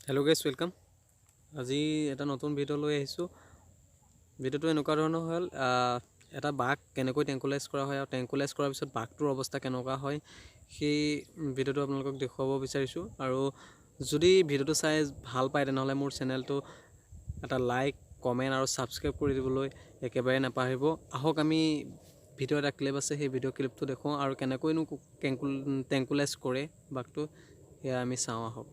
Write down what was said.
Hello' guys welcome. আজি এটা নতুন ভিডিঅ' লৈ আহিছোঁ। ভিডিঅ'টো এনেকুৱা ধৰণৰ হ'ল, এটা বাঘ কেনেকৈ টেংকুলাইজ কৰা হয় আৰু টেংকুলাইজ কৰাৰ পিছত বাঘটোৰ অৱস্থা কেনেকুৱা হয় সেই ভিডিঅ'টো আপোনালোকক দেখুৱাব বিচাৰিছোঁ। আৰু যদি ভিডিঅ'টো চাই ভাল পায় তেনেহ'লে মোৰ চেনেলটো এটা লাইক, কমেণ্ট আৰু ছাবস্ক্ৰাইব কৰি দিবলৈ একেবাৰে নাপাহৰিব। আহক আমি ভিডিঅ' এটা ক্লিপ আছে, সেই ভিডিঅ' ক্লিপটো দেখুৱাওঁ আৰু কেনেকৈনো টেংকুলাইজ কৰে বাঘটো সেয়া আমি চাওঁ আহক।